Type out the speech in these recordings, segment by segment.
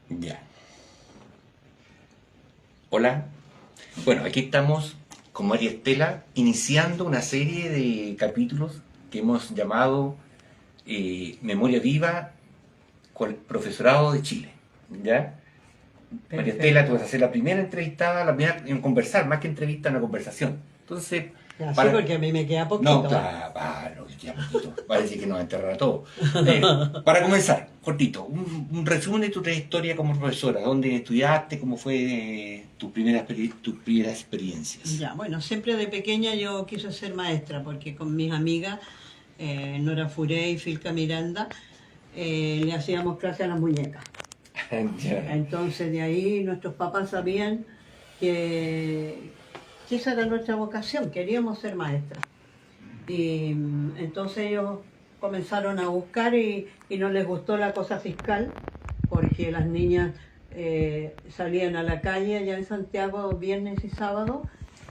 Ya. Hola. Bueno, aquí estamos con María Estela iniciando una serie de capítulos que hemos llamado Memoria Viva con el Profesorado de Chile. ¿Ya? María Estela, tú vas a ser la primera entrevistada, la primera en conversar, más que entrevista, una conversación. Entonces, Ya, sí, porque a mí me queda poquito. no, claro, queda poquito. Parece que nos va a enterrar a todos. Para comenzar, cortito, un resumen de tu trayectoria como profesora. ¿Dónde estudiaste? ¿Cómo fue tus primeras experiencias? Ya, bueno, siempre de pequeña yo quise ser maestra, porque con mis amigas, Nora Furé y Filca Miranda, le hacíamos clase a las muñecas. Ya. Entonces de ahí nuestros papás sabían que esa era nuestra vocación, queríamos ser maestras. Y entonces ellos comenzaron a buscar y no les gustó la cosa fiscal, porque las niñas salían a la calle allá en Santiago viernes y sábado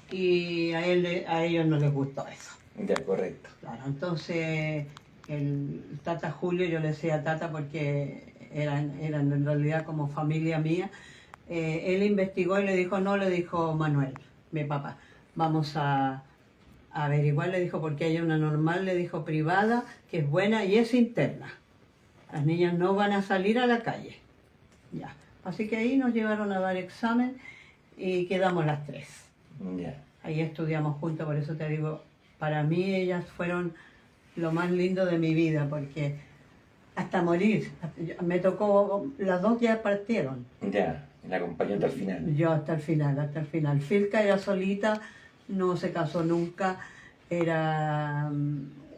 y a ellos no les gustó eso. Ya, correcto. Claro, entonces el Tata Julio, yo le decía Tata porque eran en realidad como familia mía, él investigó y le dijo, no, le dijo Manuel, mi papá, vamos a averiguar, le dijo, porque hay una normal, le dijo, privada, que es buena y es interna. Las niñas no van a salir a la calle. Ya. Así que ahí nos llevaron a dar examen y quedamos las tres. Ya. Ahí estudiamos juntos, por eso te digo, para mí ellas fueron lo más lindo de mi vida, porque hasta morir, me tocó, las dos ya partieron. Ya, la acompañó hasta el final. Yo hasta el final, hasta el final. Filca era solita, no se casó nunca, era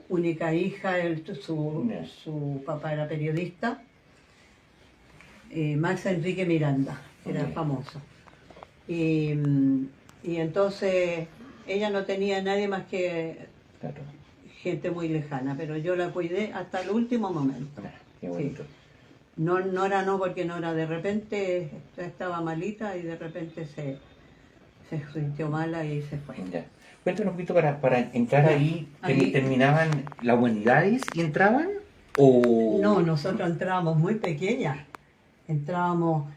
única hija, su papá era periodista. Max Enrique Miranda, era famoso. Y entonces ella no tenía nadie más que gente muy lejana, pero yo la cuidé hasta el último momento. Qué bonito. Sí. Nora no, porque Nora de repente estaba malita y de repente se sintió mala y se fue. Ya. Cuéntanos un poquito para entrar ahí, ¿terminaban las humanidades y entraban? ¿O...? No, nosotros entrábamos muy pequeñas. Entrábamos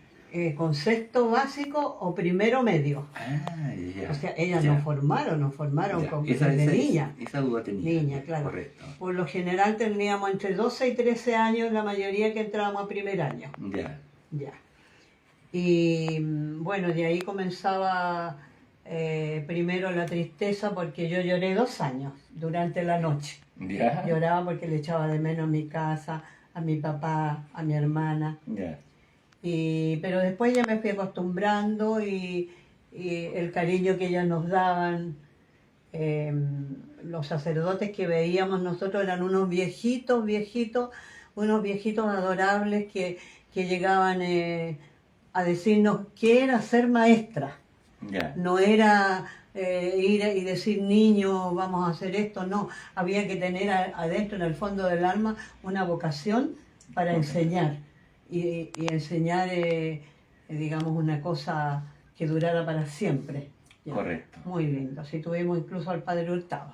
con sexto básico o primero medio. Ah, ya. O sea, ellas ya. nos formaron con Esa niña. Esa duda tenía. Niña, claro. Correcto. Por lo general teníamos entre 12 y 13 años, la mayoría que entrábamos a primer año. Ya. Ya. Y bueno, de ahí comenzaba primero la tristeza, porque yo lloré 2 años durante la noche. Ya. Lloraba porque le echaba de menos a mi casa, a mi papá, a mi hermana. Ya. Pero después ya me fui acostumbrando y el cariño que ellas nos daban, los sacerdotes que veíamos nosotros eran unos viejitos adorables que llegaban a decirnos qué era ser maestra. Ya. No era ir y decir, niños, vamos a hacer esto, no. Había que tener adentro, en el fondo del alma, una vocación para enseñar. Y enseñar, digamos, una cosa que durara para siempre. ¿Ya? Correcto. Muy lindo. Sí, tuvimos incluso al Padre Hurtado.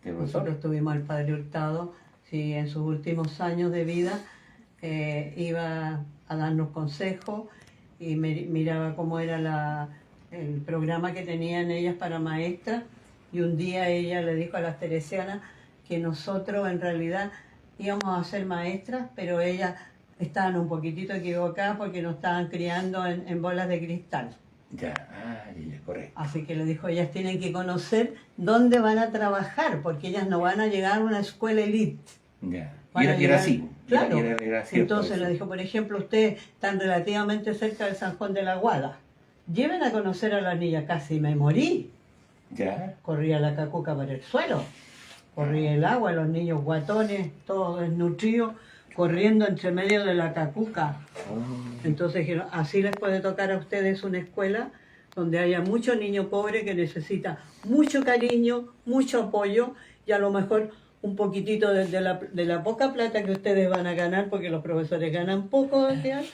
Nosotros tuvimos al Padre Hurtado, sí, en sus últimos años de vida iba a darnos consejos y miraba cómo era el programa que tenían ellas para maestras, y un día ella le dijo a las teresianas que nosotros en realidad íbamos a ser maestras, pero ellas estaban un poquitito equivocadas porque nos estaban criando en bolas de cristal. Ya, correcto. Así que le dijo, ellas tienen que conocer dónde van a trabajar, porque ellas no van a llegar a una escuela elite. Ya. Van a llegar, así. claro. Era cierto, entonces eso. le dijo, por ejemplo, ustedes están relativamente cerca del San Juan de la Guada. Lleven a conocer a las niñas. Casi me morí. Ya. Corría la cacuca por el suelo. Corría el agua, los niños guatones, todos desnutridos, corriendo entre medio de la cacuca. Entonces dijeron, así les puede tocar a ustedes una escuela donde haya muchos niños pobres que necesitan mucho cariño, mucho apoyo y a lo mejor un poquitito de la poca plata que ustedes van a ganar, porque los profesores ganan poco, decían,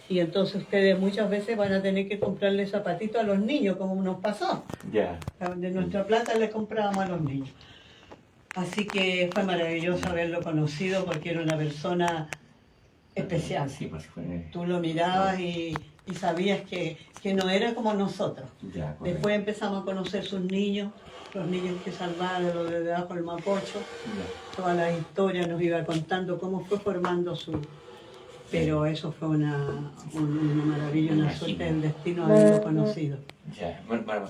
y entonces ustedes muchas veces van a tener que comprarle zapatitos a los niños, como nos pasó. Ya. De nuestra plata les comprábamos a los niños. Así que fue maravilloso haberlo conocido, porque era una persona especial. Sí, pues fue... Tú lo mirabas y sabías que no era como nosotros. Ya, correcto. Después empezamos a conocer sus niños, los niños que salvaban de los de debajo del Mapocho. Ya. Toda la historia nos iba contando cómo fue formando su... Pero eso fue una maravilla, una suerte del destino haberlo conocido. Ya,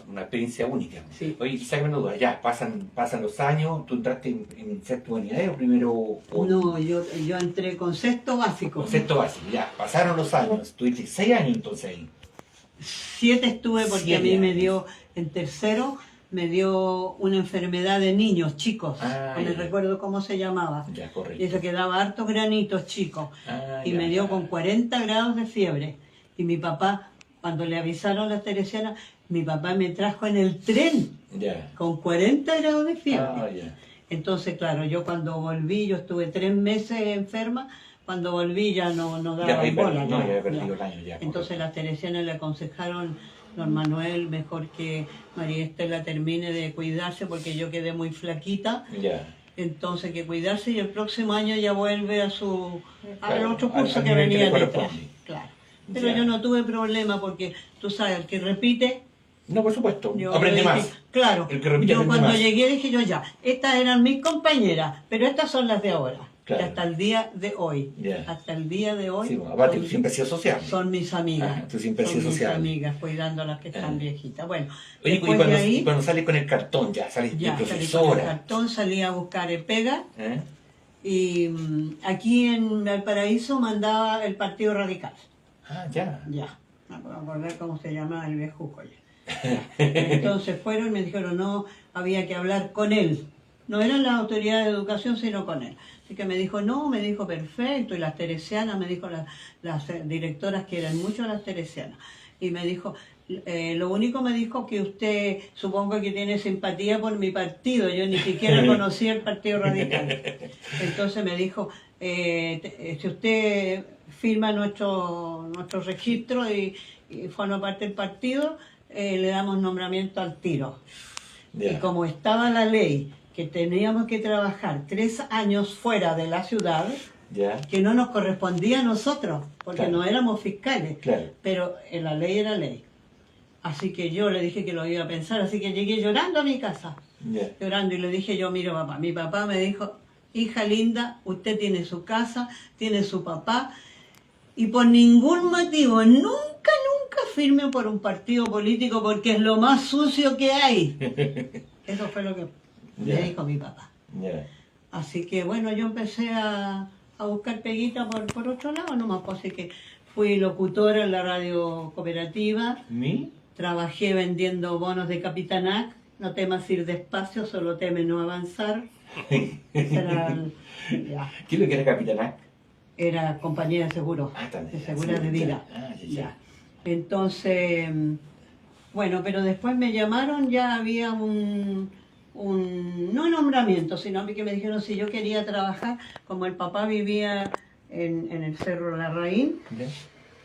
una experiencia única. Sí. Oye, sácame una duda, ya, pasan los años, ¿tú entraste en sexto unidad o primero? O No, yo entré con sexto básico. sexto básico, ya, pasaron los años, tuviste 6 años entonces ahí. 7 estuve porque 7 a mí me años. dio, en tercero, me dio una enfermedad de niños, chicos. No me Ya. recuerdo cómo se llamaba. Ya, Y correcto. eso que daba hartos granitos chicos. Y Ya, me dio ya. con 40 grados de fiebre. Y mi papá, cuando le avisaron a las teresianas, mi papá me trajo en el tren Ya. con 40 grados de fiebre. Ya. Entonces, claro, yo cuando volví, yo estuve 3 meses enferma, cuando volví ya no Ya daba había bola. perdido, no, ya había ya. perdido el año, ya. Entonces correcto. las teresianas le aconsejaron, don Manuel, mejor que María Estela termine de cuidarse porque yo quedé muy flaquita. Ya. Entonces que cuidarse y el próximo año ya vuelve al Claro, otro curso al que nivel que venía le detrás. corresponde. Claro. Pero Ya. yo no tuve problema porque tú sabes, el que repite, No, por supuesto, yo aprende dije, más. claro, El que repite yo aprende cuando más. llegué dije yo ya, estas eran mis compañeras, pero estas son las de ahora. Claro. Y hasta el día de hoy. Ya. Hasta el día de hoy. Sí, bueno, aparte son- tú siempre has sido sociable. son mis amigas. Ajá, tú siempre has son sido mis sociable. amigas, cuidando a las que están Ah. viejitas. Bueno, Oye, después y de ahí, cuando sales con el cartón, ya sales de ya salí con el profesora. cartón, salí a buscar pega. ¿Eh? Y aquí en Valparaíso mandaba el Partido Radical. Ya. Ya, me puedo acordar cómo se llamaba el viejuco ya. Entonces fueron y me dijeron no, había que hablar con él. No eran las autoridades de educación, sino con él. Así que me dijo, no, me dijo perfecto. Y las teresianas, me dijo las directoras, que eran muchas las teresianas. Y me dijo, lo único me dijo que usted, supongo que tiene simpatía por mi partido. Yo ni siquiera conocía el Partido Radical. Entonces me dijo, si usted firma nuestro registro y forma parte del partido, le damos nombramiento al tiro. Ya. Y como estaba la ley que teníamos que trabajar 3 años fuera de la ciudad, Ya. que no nos correspondía a nosotros, porque Claro. no éramos fiscales, Claro. pero la ley era ley. Así que yo le dije que lo iba a pensar, así que llegué llorando a mi casa, Ya. llorando, y le dije yo, mire papá, mi papá me dijo, hija linda, usted tiene su casa, tiene su papá, y por ningún motivo, nunca firme por un partido político porque es lo más sucio que hay. Eso fue lo que Ya. me dijo mi papá. Ya. Así que bueno, yo empecé a buscar peguita por otro lado nomás, pues, así que fui locutora en la radio cooperativa, ¿Mi? trabajé vendiendo bonos de Capitanac, no temas ir despacio, solo teme no avanzar. Ese ya. ¿Qué es lo que era Capitanac? Era compañía de seguros, También. de seguros de vida. Ya. Entonces, bueno, pero después me llamaron, ya había un no nombramiento, sino que me dijeron si yo quería trabajar, como el papá vivía en el Cerro Larraín, Ya.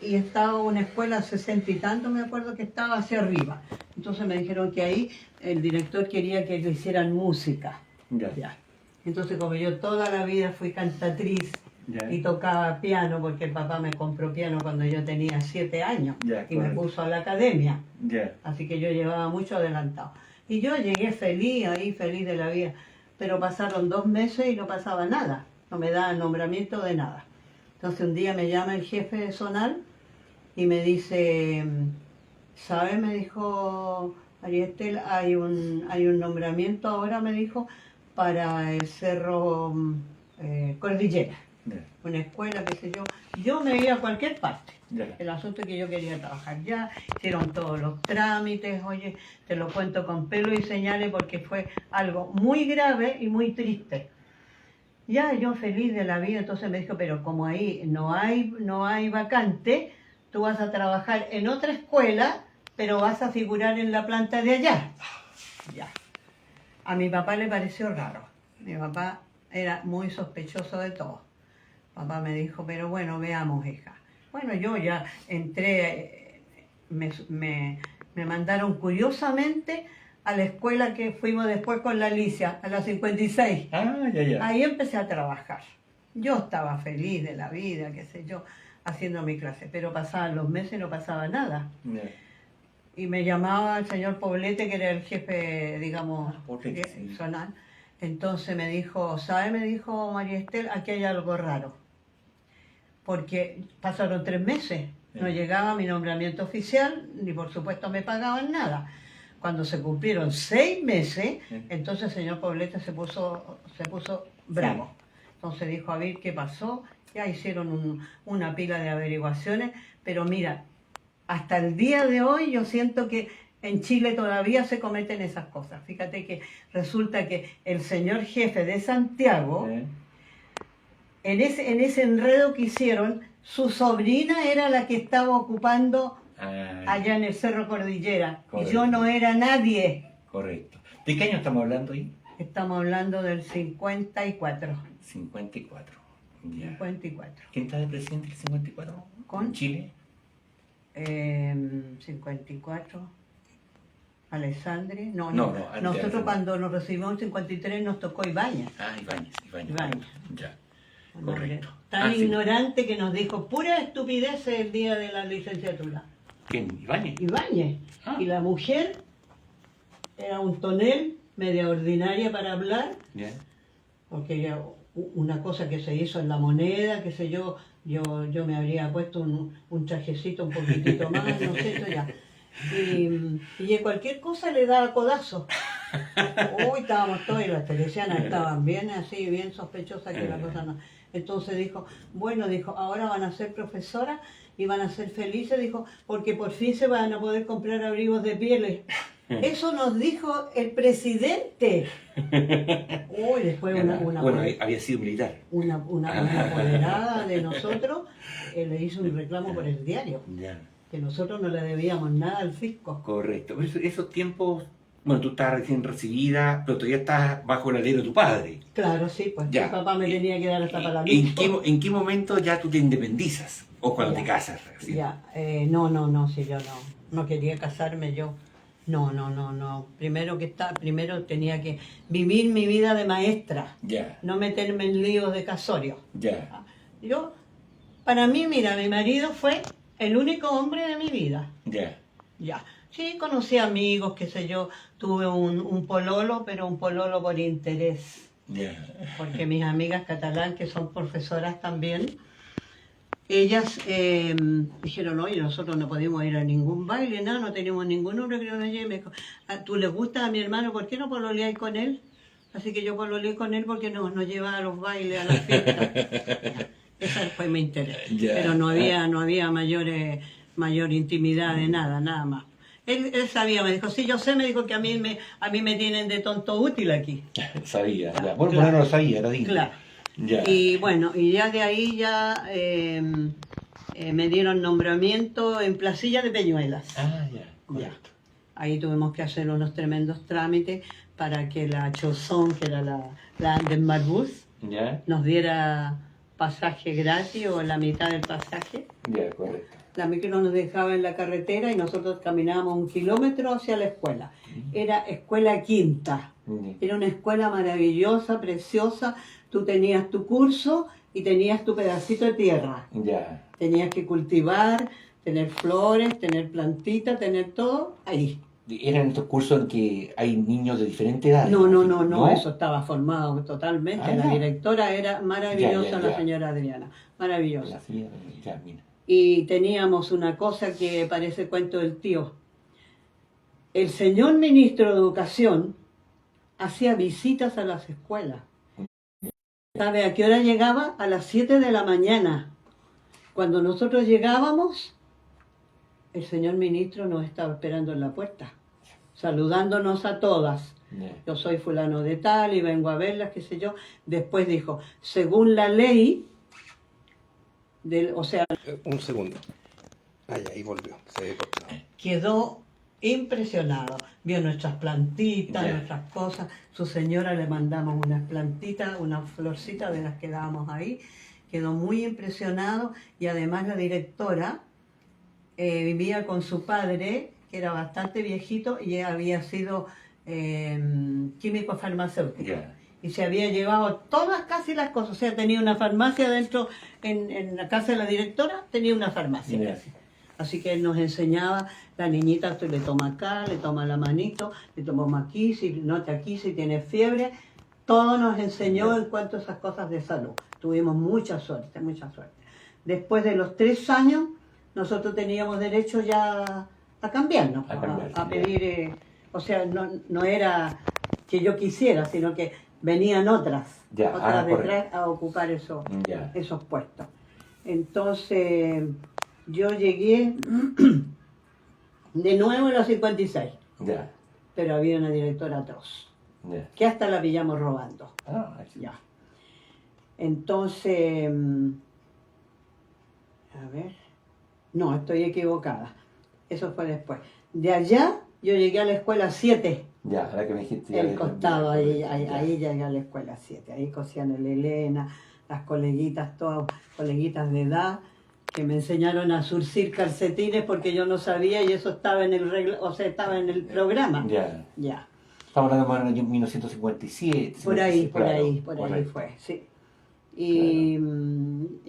y estaba una escuela 60 y tanto, me acuerdo que estaba hacia arriba. Entonces me dijeron que ahí el director quería que le hicieran música. Ya. Ya. Entonces, como yo toda la vida fui cantatriz Ya. y tocaba piano, porque el papá me compró piano cuando yo tenía 7 años Ya, y me correcto. puso a la academia, Ya. así que yo llevaba mucho adelantado. Y yo llegué feliz ahí, feliz de la vida, pero pasaron 2 meses y no pasaba nada, no me daban nombramiento de nada. Entonces un día me llama el jefe de Zonal y me dice, ¿sabes? Me dijo, María Estela, hay un nombramiento ahora, me dijo, para el Cerro Cordillera, Ya. una escuela, qué sé yo. Yo me iba a cualquier parte. Ya. El asunto es que yo quería trabajar ya, hicieron todos los trámites, oye, te lo cuento con pelo y señales porque fue algo muy grave y muy triste. Ya yo feliz de la vida, entonces me dijo, pero como ahí no hay vacante, tú vas a trabajar en otra escuela, pero vas a figurar en la planta de allá. Ya. A mi papá le pareció raro. Mi papá era muy sospechoso de todo. Papá me dijo, pero bueno, veamos, hija. Bueno, yo ya entré, me mandaron curiosamente a la escuela que fuimos después con la Alicia, a la 56. Ya. Ahí empecé a trabajar. Yo estaba feliz de la vida, qué sé yo, haciendo mi clase, pero pasaban los meses y no pasaba nada. Ya. Y me llamaba el señor Poblete, que era el jefe, digamos, Poblete, sí. zonal. Entonces me dijo, ¿sabe? Me dijo María Estel, aquí hay algo raro. Porque pasaron 3 meses, no llegaba mi nombramiento oficial, ni por supuesto me pagaban nada. Cuando se cumplieron 6 meses, entonces el señor Poblete se puso bravo. Entonces dijo, a ver qué pasó, ya hicieron una pila de averiguaciones, pero mira, hasta el día de hoy yo siento que en Chile todavía se cometen esas cosas. Fíjate que resulta que el señor jefe de Santiago, en ese enredo que hicieron, su sobrina era la que estaba ocupando allá en el Cerro Cordillera. Correcto. Y yo no era nadie. Correcto. ¿De qué año estamos hablando ahí? Estamos hablando del 54. 54. Ya. 54. ¿Quién está de presidente el 54? ¿Con? ¿En Chile? 54. Alessandri. No, Nosotros antes. cuando nos recibimos en 53 nos tocó Ibáñez. Ibáñez. Ibáñez. Ya. Un Correcto. hombre tan Sí. ignorante que nos dijo pura estupidez el día de la licenciatura. ¿Quién? ¿Ibáñez? Ibáñez. Y la mujer era un tonel, media ordinaria para hablar, Ya. porque ella, una cosa que se hizo en la moneda, qué sé yo me habría puesto un trajecito un poquitito más, no sé, eso ya. Y cualquier cosa le daba codazo. Uy, estábamos todos y las teresianas estaban bien así, bien sospechosas que la cosa no. Entonces dijo, ahora van a ser profesoras y van a ser felices, dijo, porque por fin se van a poder comprar abrigos de pieles. Eso nos dijo el presidente. Uy, después había sido militar. una apoderada de nosotros le hizo un reclamo por el diario. Ya. Que nosotros no le debíamos nada al fisco. Correcto. Pero esos tiempos, bueno, tú estabas recién recibida, pero todavía estás bajo el alero de tu padre. Claro, sí, pues Ya. mi papá me tenía que dar hasta para la ¿En qué momento ya tú te independizas? ¿O cuando te casas? ¿Sí? Ya, sí, yo no quería casarme yo. No. Primero tenía que vivir mi vida de maestra. Ya. No meterme en líos de casorio. Ya. Para mí, mira, mi marido fue el único hombre de mi vida. Ya. Ya. Sí, conocí amigos, qué sé yo, tuve un pololo, pero un pololo por interés. Ya. Porque mis amigas catalanas, que son profesoras también, ellas dijeron, oye, nosotros no podíamos ir a ningún baile, nada, no teníamos ningún hombre que nos lleve. Me dijo, ¿tú le gusta a mi hermano? ¿Por qué no pololeáis con él? Así que yo pololeé con él porque nos llevaba a los bailes, a las fiestas. Ese fue mi interés. Ya. Pero no había mayor intimidad de nada más. Él sabía, me dijo, sí, yo sé, me dijo que a mí me tienen de tonto útil aquí. Sabía. Ya. Claro. No lo sabía, era digno. Claro. Ya. Y bueno, y ya de ahí me dieron nombramiento en Placilla de Peñuelas. Ya. Correcto. Ahí tuvimos que hacer unos tremendos trámites para que la Chozón, que era la Andenmarbus, Ya. nos diera pasaje gratis o la mitad del pasaje. Ya, correcto. La micro nos dejaba en la carretera y nosotros caminábamos 1 kilómetro hacia la escuela. Era escuela quinta. Era una escuela maravillosa, preciosa. Tú tenías tu curso y tenías tu pedacito de tierra. Ya. Tenías que cultivar, tener flores, tener plantitas, tener todo ahí. ¿Eran estos cursos en que hay niños de diferente edad? No, eso estaba formado totalmente. La ya. directora era maravillosa, Ya. la señora Adriana. Maravillosa. Ya, mira. Y teníamos una cosa que parece cuento del tío. El señor ministro de Educación hacía visitas a las escuelas. ¿Sabe a qué hora llegaba? A las 7 de la mañana. Cuando nosotros llegábamos, el señor ministro nos estaba esperando en la puerta, saludándonos a todas. Yo soy fulano de tal y vengo a verlas, qué sé yo. Después dijo, según la ley, Un segundo. Ahí volvió. Se cortó. quedó impresionado. Vio nuestras plantitas, nuestras cosas. Su señora le mandamos unas plantitas, unas florcitas de las que dábamos ahí. Quedó muy impresionado y además la directora vivía con su padre, que era bastante viejito y había sido químico farmacéutico. y se había llevado todas casi las cosas. O sea, tenía una farmacia dentro, en la casa de la directora, tenía una farmacia. Ya. Casi. Así que él nos enseñaba, la niñita tú le toma acá, le toma la manito, le tomamos aquí, si nota aquí, si tiene fiebre. Todo nos enseñó en cuanto a esas cosas de salud. Tuvimos mucha suerte, mucha suerte. Después de los 3 años, nosotros teníamos derecho ya a cambiarnos, a pedir, o sea, no era que yo quisiera, sino que venían otras detrás a ocupar esos puestos. Entonces, yo llegué de nuevo en los 56, pero había una directora atroz, que hasta la pillamos robando. Ya. Entonces, a ver, no, estoy equivocada, eso fue después. De allá, yo llegué a la escuela 7. Ya, ahora que me dijiste... El costado, ahí llegué a la escuela 7. Ahí cosían el Elena, las coleguitas, todas coleguitas de edad, que me enseñaron a surcir calcetines porque yo no sabía y eso estaba en el estaba en el programa. Ya. Estamos hablando del año 1957. Por ahí fue, sí. Y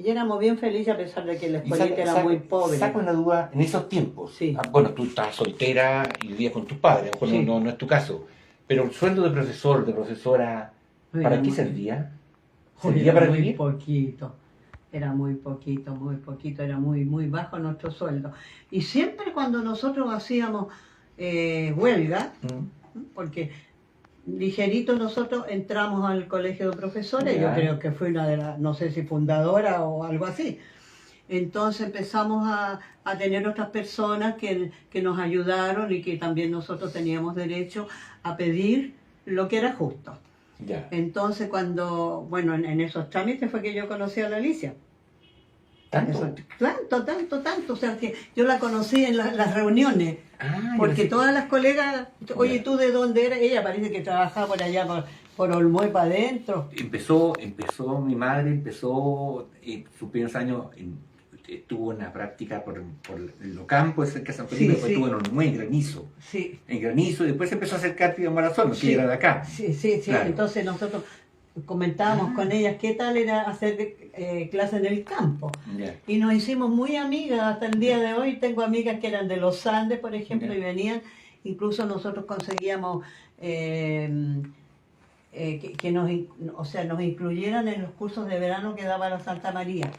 éramos bien felices a pesar de que la escuelita era muy pobre. Saco una duda, en esos tiempos, sí. Bueno, tú estás soltera y vivías con tus padres, sí. no es tu caso, pero el sueldo de profesor, de profesora, ¿para qué servía? ¿Servía para vivir? Era muy poquito, era muy bajo nuestro sueldo. Y siempre cuando nosotros hacíamos huelga, porque ligerito nosotros entramos al colegio de profesores, yo creo que fui una de las, no sé si fundadora o algo así. Entonces empezamos a tener otras personas que nos ayudaron y que también nosotros teníamos derecho a pedir lo que era justo. Entonces en esos trámites fue que yo conocí a la Alicia. Tanto, o sea que yo la conocí en las reuniones, porque todas las colegas, oye, ¿tú de dónde eres? Ella parece que trabajaba por allá, por Olmué para adentro. Empezó mi madre, sus primeros años, estuvo en la práctica por los campos, cerca de San Felipe, después estuvo en Olmué, en Granizo. Sí. En Granizo, y después empezó a acercar a Marazón, que era de acá. Sí, claro. Entonces nosotros comentábamos con ellas qué tal era hacer clase en el campo. Y nos hicimos muy amigas hasta el día de hoy. Tengo amigas que eran de los Andes, por ejemplo, y venían. Incluso nosotros conseguíamos que nos incluyeran en los cursos de verano que daba la Santa María.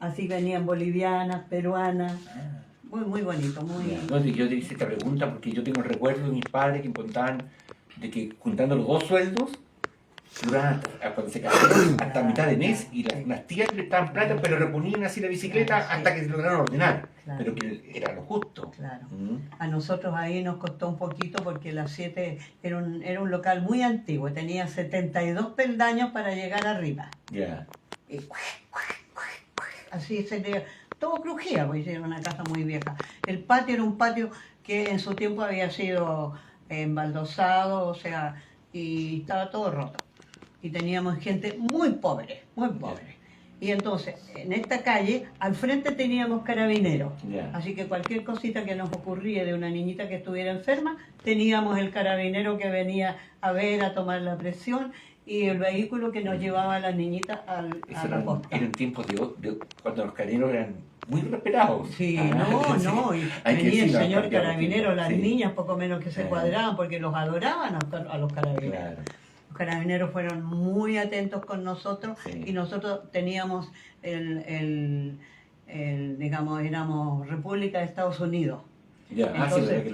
Así venían bolivianas, peruanas. Muy bonito, No, yo te hice esta pregunta porque yo tengo el recuerdo de mis padres que me contaban de que juntando los 2 sueldos duraban cuando se casaron hasta mitad de mes y las tías le estaban plata pero reponían así la bicicleta hasta que se lograron ordenar, pero que era lo justo. Claro. A nosotros ahí nos costó un poquito porque la 7 era un local muy antiguo, tenía 72 peldaños para llegar arriba. Y así todo crujía, porque era una casa muy vieja. El patio era un patio que en su tiempo había sido embaldosado, o sea, y estaba todo roto. Y teníamos gente muy pobre, muy pobre. Y entonces, en esta calle, al frente teníamos carabineros. Así que cualquier cosita que nos ocurría de una niñita que estuviera enferma, teníamos el carabinero que venía a ver, a tomar la presión, y el vehículo que nos llevaba a las niñitas a la posta. Eran tiempos de cuando los carabineros eran muy respetados. Sí, no, y venía el señor carabinero, las niñas poco menos que se cuadraban, porque los adoraban a los carabineros. Los carabineros fueron muy atentos con nosotros y nosotros teníamos digamos, éramos República de Estados Unidos. Entonces,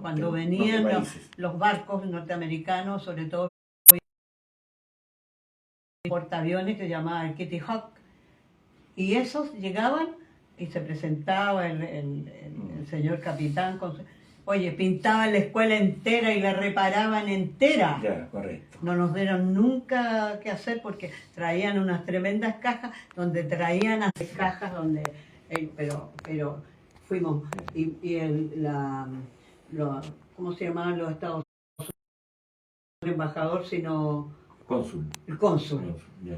cuando venían los barcos norteamericanos, sobre todo portaaviones que se llamaba el Kitty Hawk, y esos llegaban y se presentaba el señor capitán con oye, pintaban la escuela entera y la reparaban entera. Correcto. No nos dieron nunca qué hacer porque traían unas tremendas cajas donde traían las cajas donde pero fuimos ¿cómo se llamaban los Estados Unidos? No el embajador, sino el cónsul.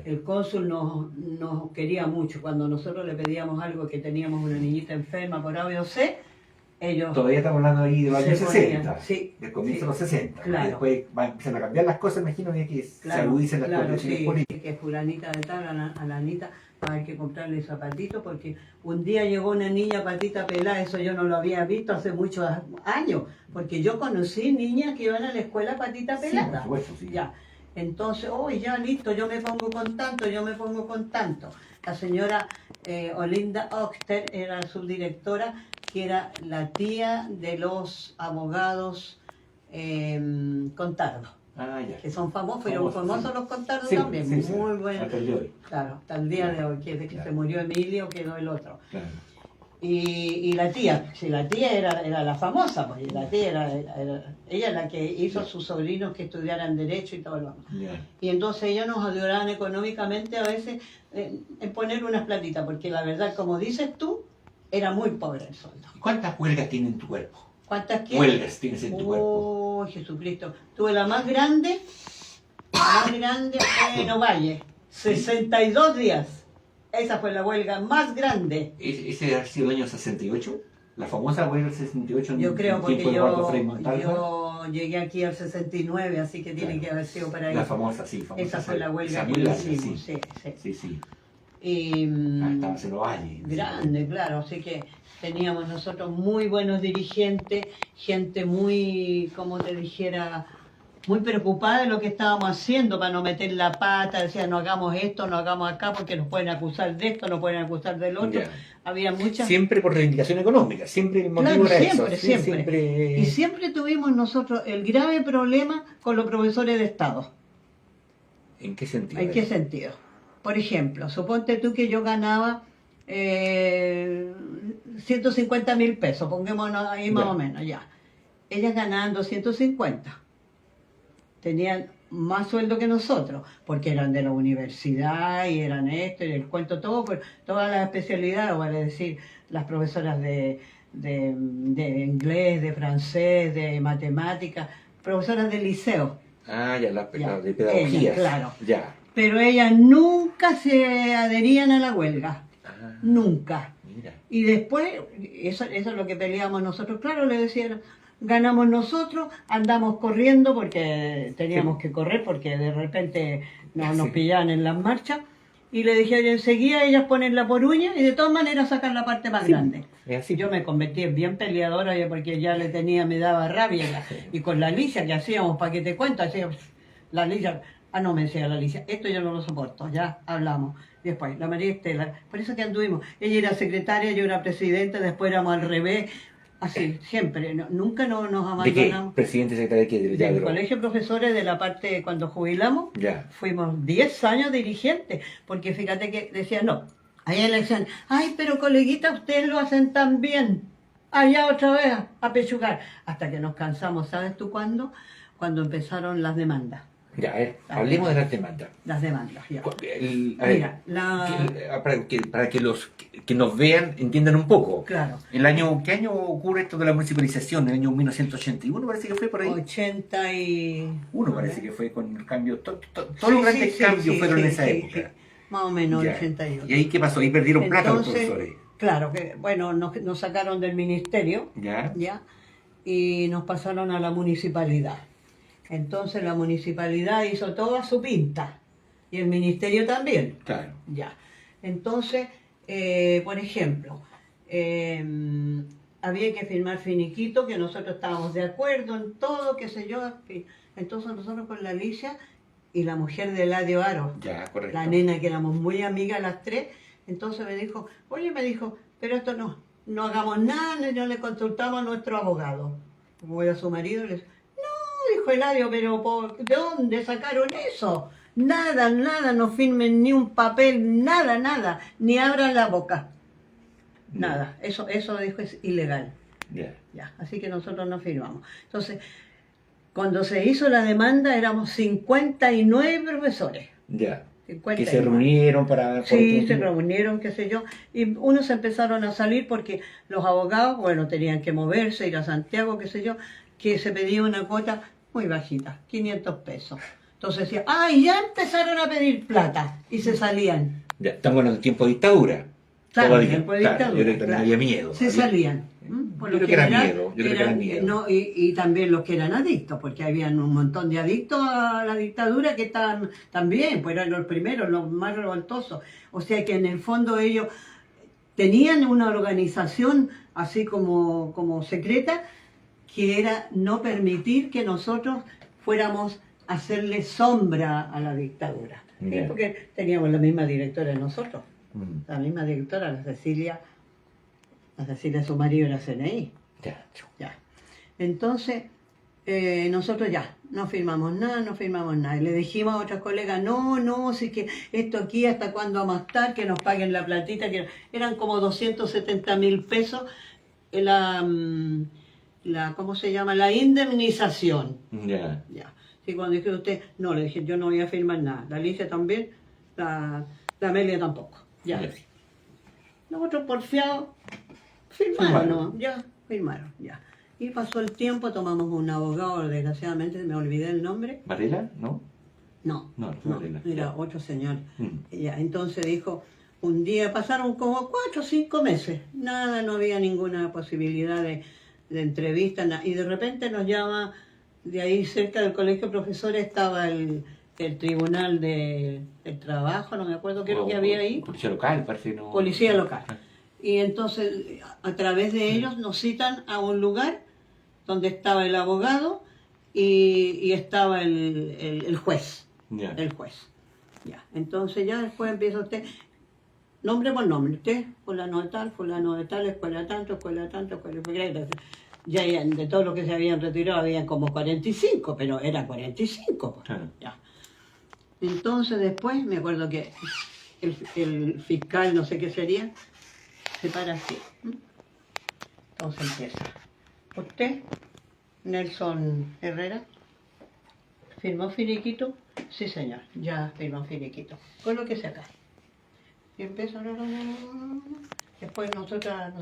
El cónsul nos quería mucho. Cuando nosotros le pedíamos algo, que teníamos una niñita enferma por A o C, ellos Todavía estamos hablando ahí de los años se ponían, 60, sí, del comienzo sí, de los 60. claro. Y después empiezan a cambiar las cosas, imagino que se claro, agudicen las claro, condiciones sí, políticas. que fulanita de tal, a la Anita va a haber que comprarle zapatitos porque un día llegó una niña patita pelada, eso yo no lo había visto hace muchos años, porque yo conocí niñas que iban a la escuela patita Sí, pelada. por supuesto, sí. Ya. Entonces, oh, ya listo, yo me pongo con tanto, yo me pongo con tanto. La señora Olinda Oxter era subdirectora, que era la tía de los abogados Contardo, Ah, ya. que son famosos, fueron Famosos, famosos sí. los Contardo Sí, también, sí, sí, muy buenos. hasta el día de hoy. Claro, hasta el día de hoy, que de que Claro. se murió Emilio, quedó el otro. Claro. Y la tía, si la tía era la famosa, pues, y la tía ella es la que hizo a sus sobrinos que estudiaran Derecho y todo lo demás. Ya. Y entonces ellos nos ayudaban económicamente a veces en poner unas platitas, porque la verdad, como dices tú, era muy pobre el sueldo. ¿Cuántas huelgas tiene en tu cuerpo? ¿Cuántas quieres? Huelgas tienes en tu cuerpo. Oh, Jesucristo. Tuve la más grande fue en Ovalle, 62 días. Esa fue la huelga más grande. ¿Ese ha sido el año 68? ¿La famosa huelga del 68? Yo creo, en porque tiempo de Eduardo Frei Montalva? yo llegué aquí al 69, así que tiene Claro. que haber sido para ahí. La famosa, sí, famosa. Esa fue la huelga esa que muy larga, hicimos, sí. sí. Sí, sí. Y, Estaba en los valles. grande, claro, así que teníamos nosotros muy buenos dirigentes, gente muy, como te dijera, muy preocupada de lo que estábamos haciendo para no meter la pata, decía no hagamos esto, no hagamos acá porque nos pueden acusar de esto, nos pueden acusar del otro. Ya. Había muchas... Siempre por reivindicación económica, siempre el motivo Claro, era siempre, eso. siempre. Y siempre tuvimos nosotros el grave problema con los profesores de Estado. ¿En qué sentido? ¿En qué sentido? Por ejemplo, suponte tú que yo ganaba 150.000 pesos, pongámonos ahí más Ya. o menos, ya. Ellas ganaban 250. Tenían más sueldo que nosotros, porque eran de la universidad y eran esto y el cuento todo, pues, todas las especialidades, vale decir, las profesoras de inglés, de francés, de matemáticas, profesoras de liceo. Ah, ya, Ya, de pedagogía. ellas, claro. Ya. Pero ellas nunca se adherían a la huelga, Ah, nunca. mira. Y después, eso es lo que peleamos nosotros, claro, le decían, ganamos nosotros, andamos corriendo porque teníamos Sí. que correr porque de repente nos Sí. pillaban en las marchas. Y le dije, enseguida ellas ponen la por uña y de todas maneras sacan la parte más Sí, grande. es así. Yo me convertí en bien peleadora ya porque ya me daba rabia. Y con la Alicia que hacíamos, ¿para qué te cuento? Hacíamos, la Alicia, no me decía la Alicia, esto yo no lo soporto, ya hablamos. Después, la María Estela, por eso que anduvimos. Ella era secretaria, yo era presidenta, después éramos al revés. Así, siempre, nunca nos ¿De qué? abandonamos. ¿Presidente secretario de qué? ¿Del Del teatro? colegio de profesores de la parte cuando jubilamos, Ya. fuimos 10 años dirigentes, porque fíjate que decían, no, hay elección, ay, pero coleguita, ustedes lo hacen tan bien, allá otra vez a pechugar, hasta que nos cansamos, ¿sabes tú cuándo? Cuando empezaron las demandas, Ya, a ver, hablemos de las demandas. ya. A ver, Mira, para que los que nos vean entiendan un poco. claro, ¿Qué año ocurre esto de la municipalización? ¿En el año 1981 parece que fue por ahí? 80 y... Uno parece que fue con el cambio, todos Sí, los grandes sí, cambios sí, fueron sí, en esa sí, época. sí. Más o menos, Ya. 81. ¿Y ahí qué pasó? Ahí perdieron plata los profesores. Claro, que bueno, nos sacaron del ministerio, ¿Ya? ¿ya? Y nos pasaron a la municipalidad. Entonces la municipalidad hizo todo a su pinta y el ministerio también, Claro. ya. Entonces, por ejemplo, había que firmar finiquito, que nosotros estábamos de acuerdo en todo, qué sé yo. Entonces nosotros con la Alicia y la mujer de Eladio Aro, Ya, correcto. la nena que éramos muy amigas las tres, entonces me dijo, pero esto no hagamos nada, no le consultamos a nuestro abogado. Voy a su marido y le dice, no, dijo Eladio, pero ¿de dónde sacaron eso? Nada, no firmen ni un papel, nada, ni abran la boca. Nada, eso dijo es ilegal. Ya. Ya, así que nosotros no firmamos. Entonces, cuando se hizo la demanda éramos 59 profesores. Ya. 59. Que se reunieron para... Sí, se reunieron, qué sé yo, y unos empezaron a salir porque los abogados, bueno, tenían que moverse, ir a Santiago, qué sé yo, que se pedía una cuota muy bajita, 500 pesos. Entonces decía, ¡ay, ya empezaron a pedir plata! Y se salían. Ya, estamos en el tiempo de dictadura. También por claro, dictadura, yo creo que también claro. había miedo. Se salían. Por Yo lo creo que era general, miedo, yo creo que era miedo. no, y también los que eran adictos, porque habían un montón de adictos a la dictadura que estaban también, pues eran los primeros, los más revoltosos. O sea que en el fondo ellos tenían una organización así como secreta, que era no permitir que nosotros fuéramos a hacerle sombra a la dictadura. ¿Sí? Bien. Porque teníamos la misma directora nosotros, Mm, la misma directora, la Cecilia, su marido era CNI. ya. Ya. Entonces, nosotros ya, no firmamos nada. Y le dijimos a otras colegas, no, si que esto aquí, ¿hasta cuándo vamos a estar? Que nos paguen la platita, que eran como 270.000 pesos ¿cómo se llama? La indemnización. Ya. Ya. Sí, cuando dije usted, no, le dije, yo no voy a firmar nada. La Alicia también, la Amelia tampoco. Ya. Ya. Nosotros porfiados firmaron, ya. Y pasó el tiempo, tomamos un abogado, desgraciadamente me olvidé el nombre. ¿Varela? ¿No? No, No, fue Varela. era otro señor. Mm. Ya, entonces dijo, un día pasaron como 4 o 5 meses, nada, no había ninguna posibilidad de entrevista, y de repente nos llama, de ahí cerca del colegio de profesores estaba el tribunal del trabajo, no me acuerdo qué es lo que había ahí. Policía local, parece, ¿no? Policía local. Y entonces, a través de ellos nos citan a un lugar donde estaba el abogado y estaba el juez. Ya. El juez. Ya. Entonces ya después empieza usted, nombre por nombre, usted, fulano de tal, escuela tanto, escuela tanto. Ya de todos los que se habían retirado habían como 45, pero eran 45. Pues. Claro. Ya. Entonces después me acuerdo que el fiscal, no sé qué sería, se para así. Entonces empieza. ¿Usted, Nelson Herrera, firmó finiquito? Sí, señor, ya firmó finiquito. Colóquese acá. Y empieza. Después nosotras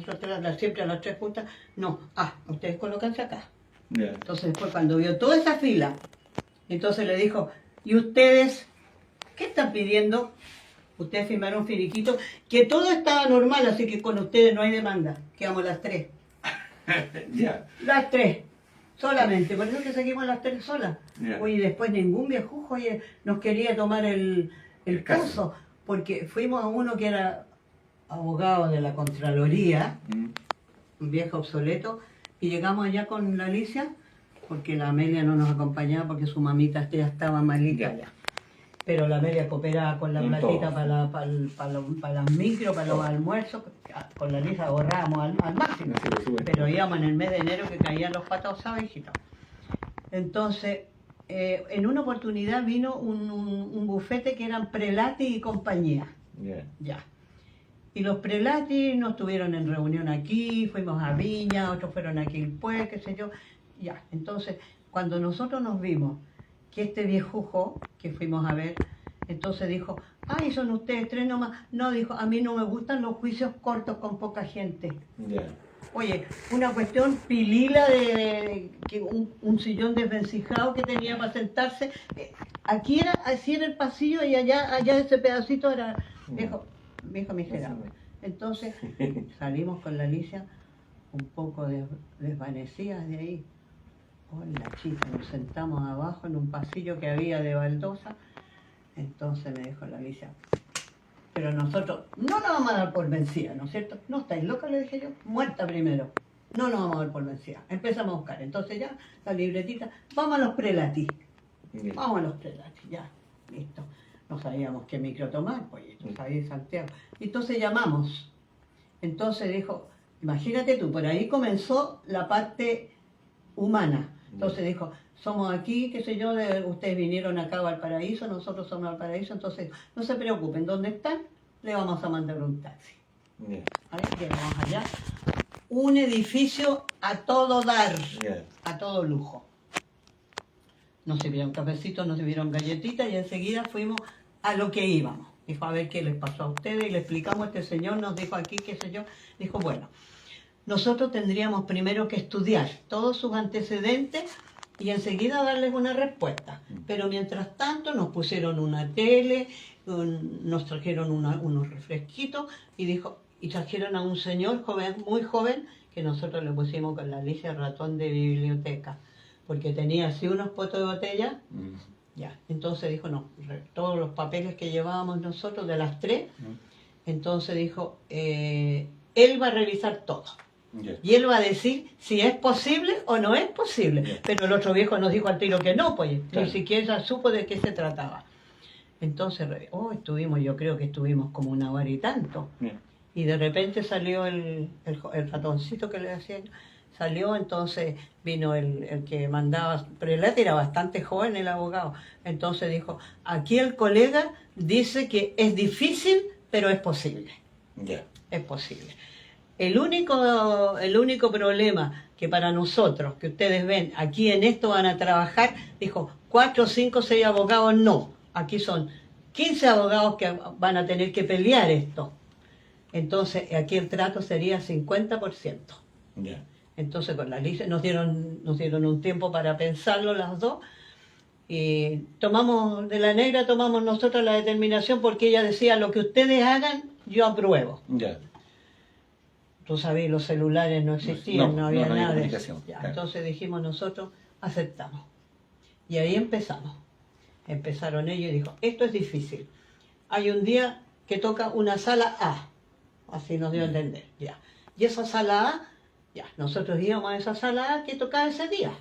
siempre a las 3 juntas. No, ustedes colócanse acá. Ya. Entonces después cuando vio toda esa fila, entonces le dijo, ¿y ustedes qué están pidiendo? Ustedes firmaron finiquito, que todo estaba normal, así que con ustedes no hay demanda. Quedamos las 3. Ya. Las 3, solamente, por eso que seguimos las 3 solas. Ya. Oye, después ningún viejujo nos quería tomar el caso, porque fuimos a uno que era abogado de la Contraloría, Mm. un viejo obsoleto, y llegamos allá con la Alicia, porque la Amelia no nos acompañaba porque su mamita ya estaba malita ya. Pero la Amelia cooperaba con la En platita todo. para las micro, para los almuerzos. Con la Alicia ahorrábamos al máximo. Sí, por supuesto. Pero íbamos en el mes de enero que caían los patos, ¿sabes, hijito? Entonces, en una oportunidad vino un bufete que eran Prelati y compañía. Ya. Ya. Y los Prelati nos tuvieron en reunión aquí, fuimos a Viña, otros fueron a Quilpué, qué sé yo. Ya. Entonces, cuando nosotros nos vimos que este viejujo que fuimos a ver, entonces dijo, ay, son ustedes 3 nomás. No, dijo, a mí no me gustan los juicios cortos con poca gente. Ya. Oye, una cuestión pilila de que un sillón desvencijado que tenía para sentarse. Aquí era, así era el pasillo y allá ese pedacito era viejo miserable. Entonces salimos con la Alicia un poco desvanecidas de ahí. Hola chica, nos sentamos abajo en un pasillo que había de baldosa. Entonces me dijo la Alicia, pero nosotros no nos vamos a dar por vencida, ¿no es cierto? No estáis locas, le dije yo, muerta primero. No nos vamos a dar por vencida. Empezamos a buscar. Entonces ya, la libretita, vamos a los Prelati. Ya. Vamos a los Prelati, ya, listo. No sabíamos qué micro tomar, pues, esto ahí de Santiago. Entonces llamamos. Entonces dijo, imagínate tú, por ahí comenzó la parte humana. Entonces dijo, somos aquí, qué sé yo, ustedes vinieron acá a Valparaíso, nosotros somos Valparaíso, entonces no se preocupen, ¿dónde están? Le vamos a mandar un taxi. Ya. ¿Vale? Llegamos allá. Un edificio a todo dar, Ya. a todo lujo. Nos sirvieron cafecitos, nos sirvieron galletitas y enseguida fuimos a lo que íbamos. Dijo, a ver qué les pasó a ustedes y le explicamos, este señor nos dijo aquí, qué sé yo. Dijo, bueno, nosotros tendríamos primero que estudiar todos sus antecedentes y enseguida darles una respuesta. Pero mientras tanto nos pusieron una tele, nos trajeron unos refresquitos y dijo, y trajeron a un señor joven, muy joven, que nosotros le pusimos con la Alicia ratón de biblioteca, porque tenía así unos potos de botella. Ya, entonces dijo, no, todos los papeles que llevábamos nosotros de las 3, entonces dijo, él va a revisar todo. Y él va a decir si es posible o no es posible. Pero el otro viejo nos dijo al tiro que no, pues, ni siquiera supo de qué se trataba. Entonces, yo creo que estuvimos como una hora y tanto. Y de repente salió el ratoncito que le decían. Salió, entonces vino el que mandaba, pero él era bastante joven, el abogado. Entonces dijo, aquí el colega dice que es difícil, pero es posible. Es posible. El único problema que para nosotros, que ustedes ven, aquí en esto van a trabajar, dijo, 4, 5, 6 abogados, no. Aquí son 15 abogados que van a tener que pelear esto. Entonces, aquí el trato sería 50%. Entonces con la Alicia nos dieron un tiempo para pensarlo las dos y tomamos de la negra, tomamos nosotros la determinación porque ella decía, lo que ustedes hagan, yo apruebo. Tú sabes, los celulares no existían, no había nada de eso. Entonces dijimos nosotros, aceptamos. Y ahí empezamos. Empezaron ellos y dijo, esto es difícil. Hay un día que toca una sala A, así nos dio a entender. Ya. Y esa sala A, ya, nosotros íbamos a esa sala A que tocaba ese día.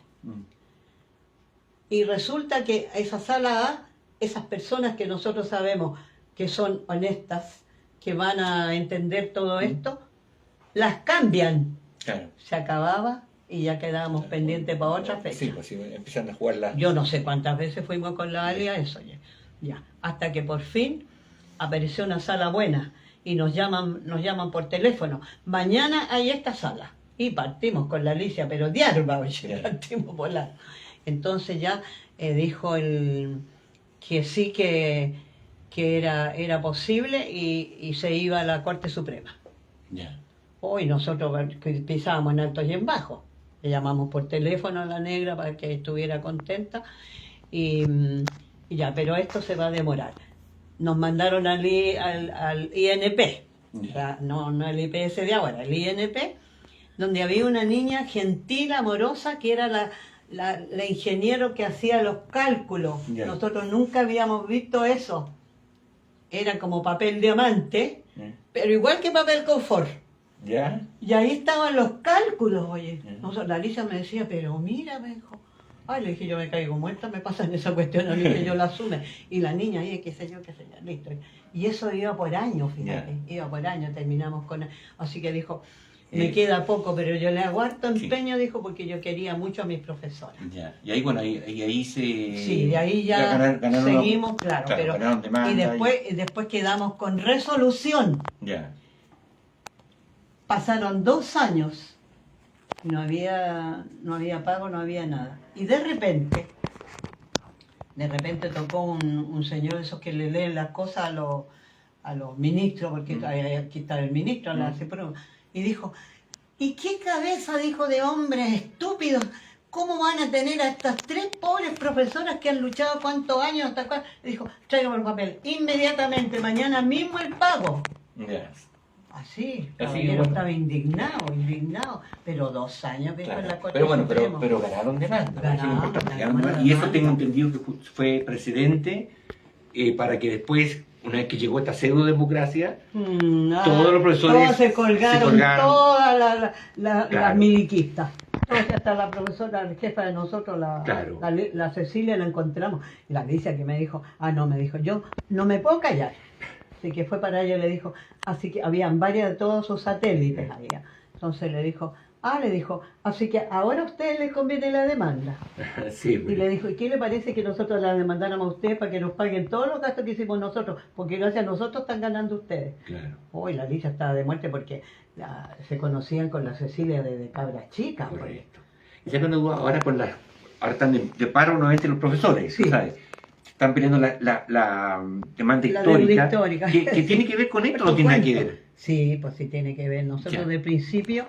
Y resulta que esa sala A, esas personas que nosotros sabemos que son honestas, que van a entender todo esto, las cambian. Se acababa y ya quedábamos pendientes para otra fecha. Sí, pues sí, empiezan a jugarla. Yo no sé cuántas veces fuimos con la Alia, eso ya. Hasta que por fin apareció una sala buena y nos llaman por teléfono. Mañana hay esta sala. Y partimos con la Alicia, pero diarba, oye, partimos por la... Entonces ya dijo que sí que era posible y se iba a la Corte Suprema. Hoy nosotros pisábamos en altos y en bajos. Le llamamos por teléfono a la negra para que estuviera contenta y ya, pero esto se va a demorar. Nos mandaron al INP, o sea, no el IPS de ahora, el INP, donde había una niña gentil, amorosa, que era la ingeniero que hacía los cálculos. Nosotros nunca habíamos visto eso. Era como papel diamante, pero igual que papel confort. Y ahí estaban los cálculos, oye. La Alicia me decía, pero mira, me dijo. Ay, le dije, yo me caigo muerta, me pasan esa cuestión a mí que yo la asume. Y la niña, qué sé yo, listo. Y eso iba por años, fíjate, iba por años, terminamos con... Así que dijo, me queda poco, pero yo le hago harto empeño, dijo, porque yo quería mucho a mis profesoras. Y ahí, bueno, ahí se... Sí, de ahí ya ganaron seguimos, claro, pero... Y después quedamos con resolución. Pasaron 2 años, no había pago, no había nada. Y de repente tocó un señor de esos que le leen las cosas a los ministros, porque aquí está el ministro, la CEPRO, y dijo, ¿y qué cabeza, dijo, de hombres estúpidos? ¿Cómo van a tener a estas 3 pobres profesoras que han luchado cuántos años hasta acá? Y dijo, tráigame el papel, inmediatamente, mañana mismo el pago. Así, caballero, estaba indignado, pero 2 años después la Corte Suprema. Pero ganaron demanda. Y eso tengo entendido que fue precedente para que después, una vez que llegó esta pseudo-democracia, todos los profesores todos se colgaron. Todas las miliquistas. Hasta la profesora, la jefa de nosotros, la Cecilia, la encontramos. Y la Alicia que me dijo, yo no me puedo callar. Así que fue para ella, le dijo, así que habían varias de todos sus satélites había. Entonces le dijo, así que ahora a usted le conviene la demanda. Sí, y le dijo, ¿y qué le parece que nosotros la demandáramos a usted para que nos paguen todos los gastos que hicimos nosotros? Porque gracias a nosotros están ganando ustedes. Hoy la Alicia estaba de muerte porque se conocían con la Cecilia de cabras chicas. Correcto. Y ya cuando ahora ahora están de paro nuevamente los profesores, ¿sabes? Están peleando la demanda histórica. ¿Que tiene que ver con esto o no tiene nada que ver? Sí, pues sí tiene que ver. Nosotros de principio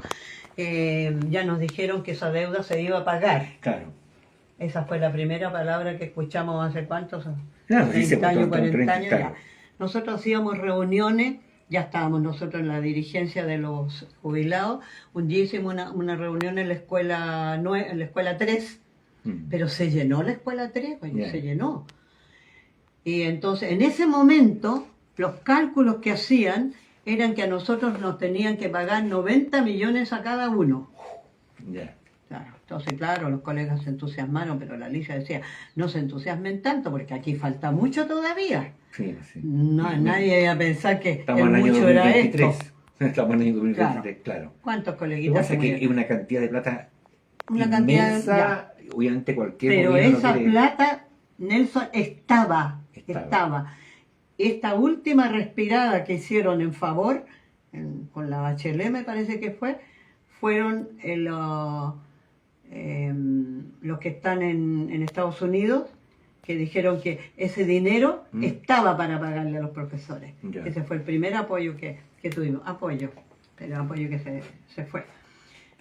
ya nos dijeron que esa deuda se iba a pagar. Esa fue la primera palabra que escuchamos hace cuántos 30 años, 40 años ya. Nosotros hacíamos reuniones ya estábamos nosotros en la dirigencia de los jubilados, un día hicimos una reunión en la escuela en la escuela 3, pero se llenó la escuela 3, pues, Yeah. se llenó. Y entonces, en ese momento, los cálculos que hacían eran que a nosotros nos tenían que pagar 90 millones a cada uno. Ya. Claro. Entonces, claro, los colegas se entusiasmaron, pero la Alicia decía, no se entusiasmen tanto porque aquí falta mucho todavía. Sí, sí. No, nadie iba a pensar que Estamos el en el año mucho era 2023. esto. Estamos en el año 2023, claro. ¿Cuántos Lo que coleguitas pasa se es que es murieron? una cantidad de plata Una cantidad, inmensa, ya. obviamente cualquier Pero gobierno esa quiere- plata, Nelson, estaba. Estaba. Esta última respirada que hicieron en favor, con la Bachelet me parece que fueron los que están en Estados Unidos, que dijeron que ese dinero estaba para pagarle a los profesores. Ya. Ese fue el primer apoyo que tuvimos, pero apoyo que se fue.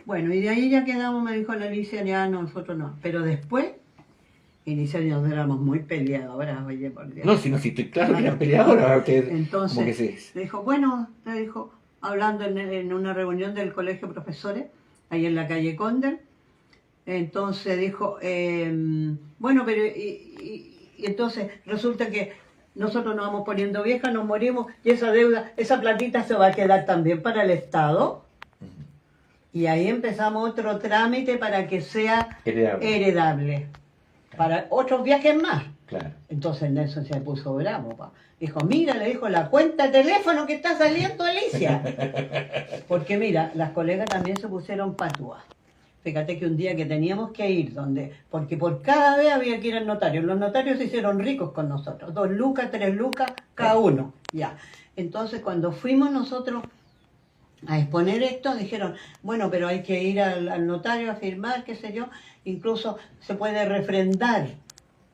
Bueno, y de ahí ya quedamos, me dijo la Alicia, ya nosotros no. Pero después, inicialmente nos éramos muy peleadoras, oye, por Dios. No, si estoy claro que eran peleadoras. Ustedes, Entonces, como que se- le dijo, bueno, le dijo, hablando en una reunión del colegio de profesores, ahí en la calle Cóndor, entonces dijo, bueno, pero y entonces resulta que nosotros nos vamos poniendo viejas, nos morimos, y esa deuda, esa platita se va a quedar también para el Estado. Y ahí empezamos otro trámite para que sea heredable. Para otros viajes más. Claro. Entonces Nelson se puso bravo. Dijo, mira, le dijo, la cuenta de teléfono que está saliendo, Alicia. Porque mira, las colegas también se pusieron patuas. Fíjate que un día que teníamos que ir, porque por cada vez había que ir al notario. Los notarios se hicieron ricos con nosotros. 2 lucas, 3 lucas, cada uno. Ya. Entonces cuando fuimos nosotros a exponer esto, dijeron, bueno, pero hay que ir al notario a firmar, qué sé yo, incluso se puede refrendar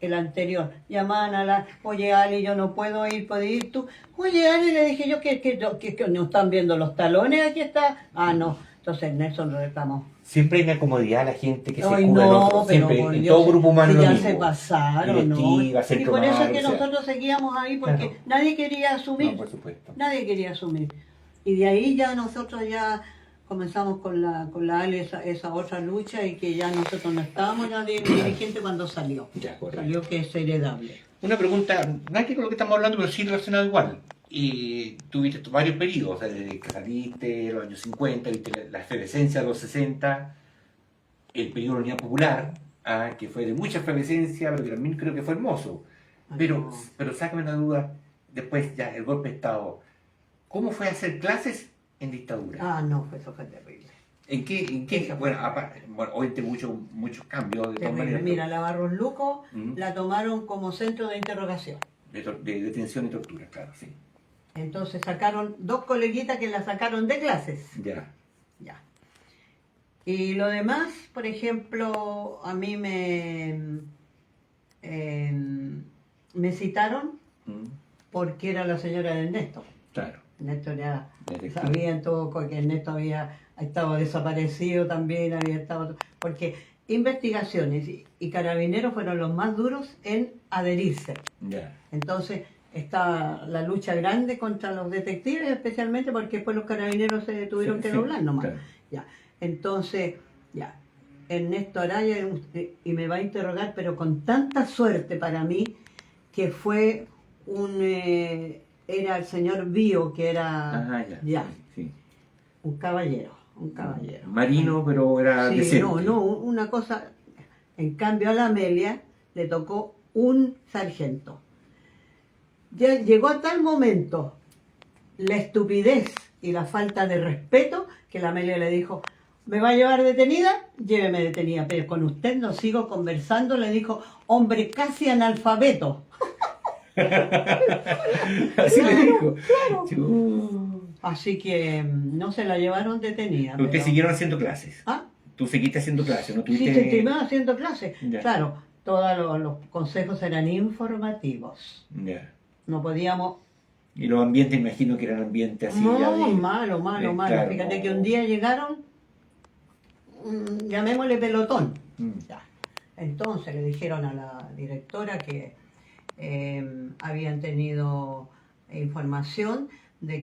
el anterior. Llamaban oye Ali, yo no puedo ir, ¿puedes ir tú? Oye Ali, le dije yo que no están viendo los talones, aquí está. Ah, no. Entonces Nelson lo reclamó. Siempre hay una comodidad a la gente que se Ay, cura no, del otro. pero Siempre, por en Dios, todo grupo humano si lo ya mismo. se pasaron, ¿no? Directiva, Y centro por eso es mar, que o sea. nosotros seguíamos ahí, porque Claro. nadie quería asumir. No, por supuesto. Nadie quería asumir. Y de ahí ya nosotros ya comenzamos con la Ali esa otra lucha, y que ya nosotros no estábamos ya dirigente cuando salió. Ya, correcto. Salió que es heredable. Una pregunta, nada que con lo que estamos hablando, pero sí relacionado igual. Y tuviste varios periodos, o sea, desde que saliste, los años 50, viste la efervescencia de los 60, el periodo de la Unidad Popular, que fue de mucha efervescencia, pero que también creo que fue hermoso. Pero sácame una duda, después ya el golpe de Estado, ¿cómo fue hacer clases en dictadura? Ah, no, eso fue terrible. ¿En qué? Eso. Bueno, obviamente muchos cambios de todas Terrible. maneras. Mira, la Barros Luco Ujú. la tomaron como centro de interrogación. De detención y tortura, claro, sí. Entonces sacaron 2 coleguitas que la sacaron de clases. Ya. Ya. Y lo demás, por ejemplo, a mí me citaron Mm, porque era la señora de Ernesto. claro. Ernesto ya Detective. sabían todo, que Ernesto había estado desaparecido también, había estado... Porque investigaciones y carabineros fueron los más duros en adherirse. Ya. Entonces está la lucha grande contra los detectives, especialmente porque después los carabineros se tuvieron Sí, que sí, doblar nomás. claro. Ya. Entonces, ya, Ernesto Araya, y me va a interrogar, pero con tanta suerte para mí, que fue era el señor Bío, que era Ya. Sí. un caballero. Marino, pero era Sí, decente. no, una cosa. En cambio a la Amelia le tocó un sargento. Ya llegó a tal momento la estupidez y la falta de respeto que la Amelia le dijo, ¿me va a llevar detenida? Lléveme detenida, pero con usted no sigo conversando, le dijo, hombre casi analfabeto. Así le dijo. Claro. Chu. Así que no se la llevaron detenida. Ustedes pero- siguieron haciendo clases. ¿Ah? Tú seguiste haciendo clases, ¿no? Sí, Tuviste... continuaba haciendo clases. Ya. Claro, todos los consejos eran informativos. Ya. No podíamos... Y los ambientes, imagino que eran ambientes así. ya No, de- malo. claro, Fíjate no. que un día llegaron, llamémosle pelotón. Mm. Ya. Entonces le dijeron a la directora que habían tenido información de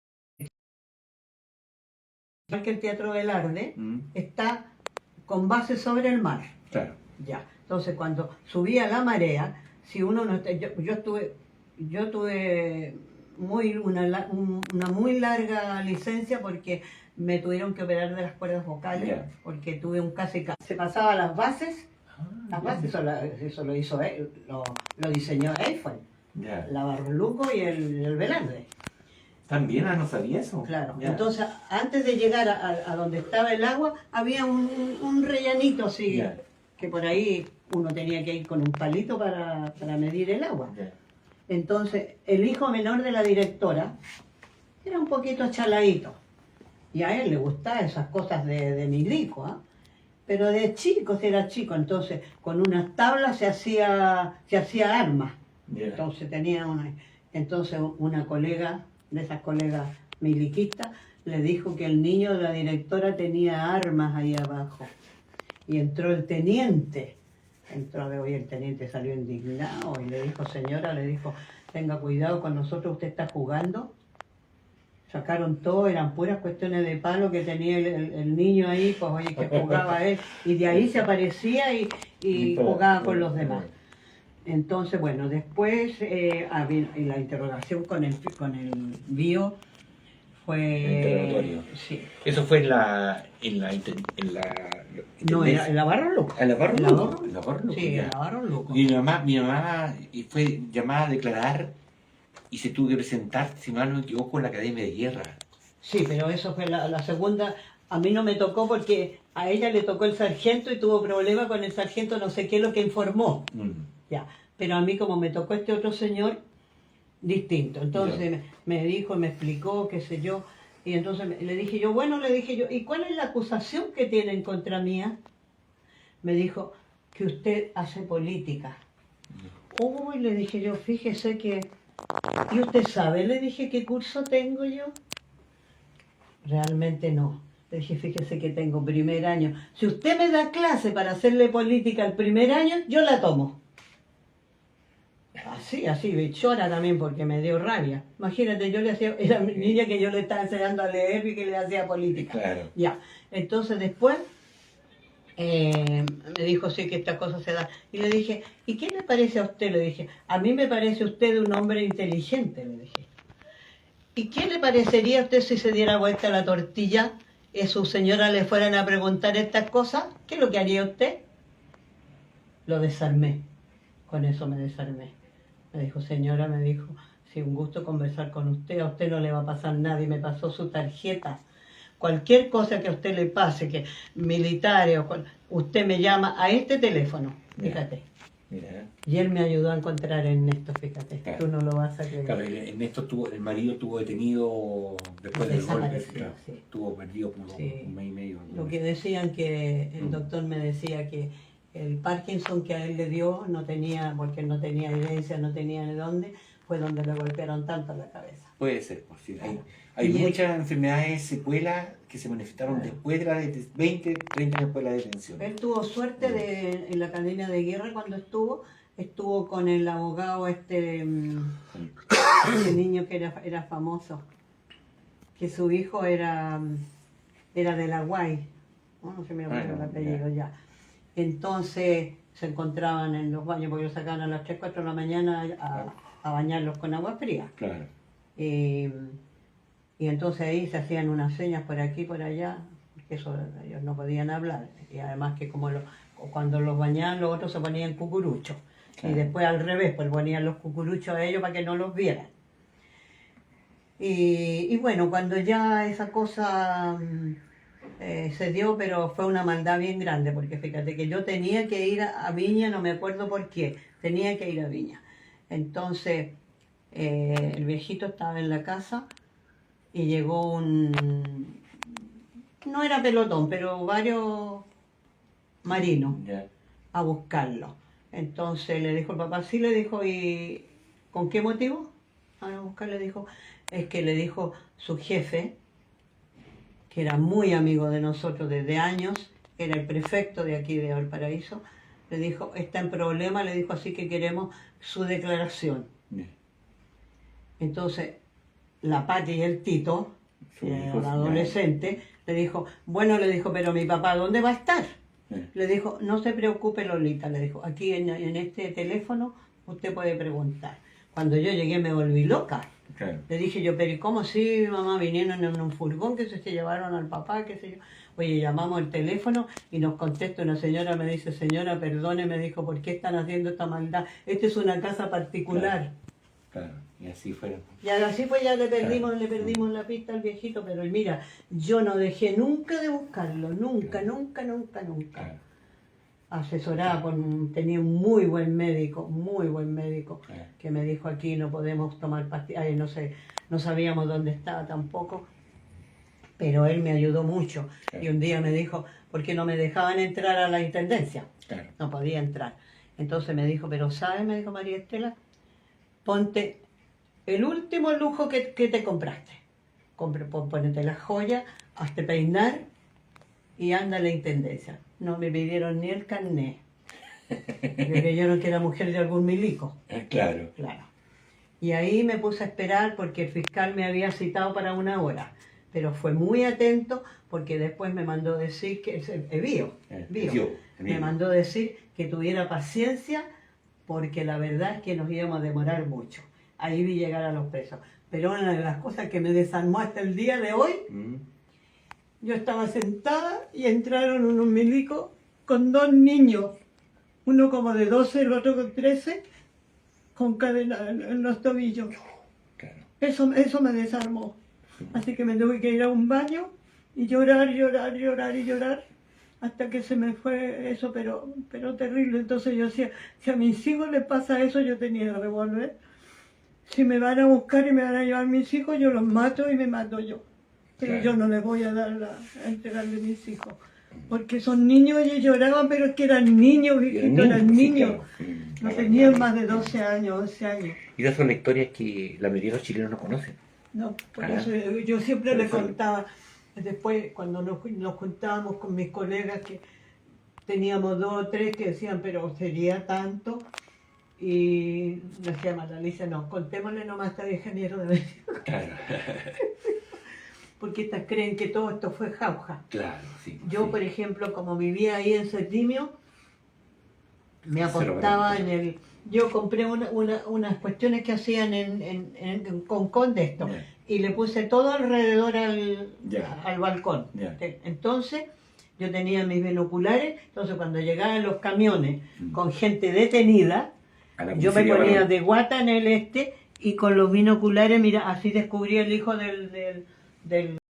Igual que el Teatro Velarde, Mm, está con base sobre el mar. claro. Ya. Entonces, cuando subía la marea, si uno no está, yo tuve una muy larga licencia porque me tuvieron que operar de las cuerdas vocales, Ya. porque tuve un casi. Se pasaba las bases, Ah, eso lo hizo él, lo diseñó Eiffel, ya. la Barluco y el Velarde. También, no sabía eso. Claro, Ya. entonces antes de llegar a donde estaba el agua, había un rellanito así, Ya. que por ahí uno tenía que ir con un palito para medir el agua. Ya. Entonces, el hijo menor de la directora era un poquito achaladito, y a él le gustaban esas cosas de milico, ¿ah? Pero de chico, si era chico, entonces con unas tablas se hacía armas. Ya. Entonces una colega, de esas colegas miliquistas, le dijo que el niño de la directora tenía armas ahí abajo. Y entró el teniente, y el teniente salió indignado y le dijo, señora, tenga cuidado con nosotros, usted está jugando. Sacaron todo, eran puras cuestiones de palo que tenía el niño ahí, pues oye, que jugaba él, y de ahí se aparecía y jugaba con los demás. Entonces, bueno, después y la interrogación con el bio fue... Interrogatorio. Sí. Eso fue en la No, era en la Barro Luco. ¿En la Barro ¿En la Luco? Barro? En la Barro Luco, Sí, ya. en la Barro Luco. Mi mamá fue llamada a declarar y se tuvo que presentar, si mal no me equivoco, en la Academia de Guerra. Sí, pero eso fue la segunda. A mí no me tocó porque a ella le tocó el sargento y tuvo problema con el sargento, no sé qué es lo que informó. Mm. Ya. Pero a mí, como me tocó este otro señor, distinto. Entonces me dijo, me explicó, qué sé yo. Y entonces le dije yo, ¿y cuál es la acusación que tienen contra mía? Me dijo, que usted hace política. Uy, le dije yo, fíjese que... ¿Y usted sabe? Le dije, ¿qué curso tengo yo? Realmente no. Le dije, fíjese que tengo primer año. Si usted me da clase para hacerle política el primer año, yo la tomo. Así, bichona también, porque me dio rabia. Imagínate, era mi niña que yo le estaba enseñando a leer y que le hacía política. Claro. Ya, entonces después me dijo, sí, que esta cosa se da. Y le dije, ¿y qué le parece a usted? Le dije, a mí me parece usted un hombre inteligente, le dije. ¿Y qué le parecería a usted si se diera vuelta la tortilla y a su señora le fueran a preguntar estas cosas? ¿Qué es lo que haría usted? Lo desarmé. Con eso me desarmé. Me dijo, señora, sí, un gusto conversar con usted, a usted no le va a pasar nada, y me pasó su tarjeta. Cualquier cosa que a usted le pase, que militares, usted me llama a este teléfono, fíjate. Mira. Y él me ayudó a encontrar a Ernesto, fíjate. Claro. Tú no lo vas a creer. Claro, el marido tuvo detenido después del golpe. Desaparecido, Claro. sí. Estuvo perdido por Sí. un mes y medio. Lo que decían que el doctor me decía que el Parkinson que a él le dio no tenía, porque no tenía herencia, no tenía de dónde, fue donde le golpearon tanto la cabeza. Puede ser, pues, sí. Hay Y muchas enfermedades, secuelas que se manifestaron después de la 20, 30 años después de la detención. Él tuvo suerte en la Academia de Guerra cuando estuvo con el abogado este niño que era famoso, que su hijo era de la Guay, no se me acuerdo el apellido ya. Entonces se encontraban en los baños, porque los sacaban a las 3, 4 de la mañana a bañarlos con agua fría. Claro. Y entonces ahí se hacían unas señas por aquí y por allá, porque eso ellos no podían hablar. Y además que cuando los bañaban, los otros se ponían cucuruchos. Claro. Y después al revés, pues ponían los cucuruchos a ellos para que no los vieran. Y bueno, cuando ya esa cosa se dio, pero fue una maldad bien grande, porque fíjate que yo tenía que ir a Viña, no me acuerdo por qué, tenía que ir a Viña. Entonces el viejito estaba en la casa y llegó no era pelotón, pero varios marinos Ya. a buscarlo. Entonces le dijo el papá, sí, le dijo, ¿y con qué motivo? A buscar, le dijo, es que le dijo su jefe, que era muy amigo de nosotros desde años, era el prefecto de aquí de Valparaíso, le dijo, está en problema, le dijo, así que queremos su declaración. Bien. Entonces, la Pati y el Tito, Su que hijo, era adolescente, Le dijo, bueno, le dijo, pero mi papá, ¿dónde va a estar? Sí. Le dijo, no se preocupe, Lolita, le dijo, aquí en este teléfono usted puede preguntar. Cuando yo llegué me volví loca. Claro. Le dije yo, pero ¿y cómo sí, mamá? Vinieron en un furgón que se llevaron al papá, qué sé yo. Oye, llamamos el teléfono y nos contesta una señora, me dice, señora, perdone, me dijo, ¿por qué están haciendo esta maldad? Esta es una casa particular. Claro, y así fueron. Y así pues ya le perdimos la pista al viejito, pero mira, yo no dejé nunca de buscarlo, nunca. Claro. Asesorada tenía un muy buen médico, Claro. que me dijo aquí no podemos tomar pastillas, no sé, no sabíamos dónde estaba tampoco, pero él me ayudó mucho. Claro. Y un día me dijo, ¿por qué no me dejaban entrar a la intendencia? Claro. No podía entrar. Entonces me dijo, pero ¿sabes? Me dijo María Estela, ponte el último lujo que te compraste. Ponete las joyas, hazte peinar y anda a la intendencia. No me pidieron ni el carné. Me creyeron que era mujer de algún milico. Claro. Claro. Y ahí me puse a esperar porque el fiscal me había citado para 1 hora. Pero fue muy atento porque después me mandó decir que me mandó decir que tuviera paciencia porque la verdad es que nos íbamos a demorar mucho. Ahí vi llegar a los presos. Pero una de las cosas que me desarmó hasta el día de hoy, yo estaba sentada y entraron unos milicos con 2 niños, uno como de 12, el otro con 13, con cadena en los tobillos. Claro. Eso me desarmó. Así que me tuve que ir a un baño y llorar, hasta que se me fue eso, pero terrible. Entonces yo decía, si a mis hijos les pasa eso, yo tenía el revólver. Si me van a buscar y me van a llevar mis hijos, yo los mato y me mato yo. Pero Claro. yo no les voy a entregarle mis hijos. Porque son niños, ellos lloraban, pero es que eran niños, viejitos, eran niños. Sí, claro. No tenían más de 12 años, 11 años. Y esas son historias que la mayoría de los chilenos no conocen. No, por Ah. eso yo siempre Por le eso. contaba, después cuando nos juntábamos con mis colegas, que teníamos 2 o 3 que decían, pero sería tanto, y decía Alicia, no, contémosle nomás a esta vieja mierda de Claro. porque estas creen que todo esto fue jauja. Claro, sí. Yo, sí. por ejemplo, como vivía ahí en Septimio, me apostaba en el... Yo compré unas cuestiones que hacían en Concón de esto, Ya. y le puse todo alrededor Ya. al balcón. Ya. Entonces, yo tenía mis binoculares, entonces cuando llegaban los camiones Mm. con gente detenida, A la yo me policía, ponía bueno. de guata en el y con los binoculares, mira, así descubrí el hijo del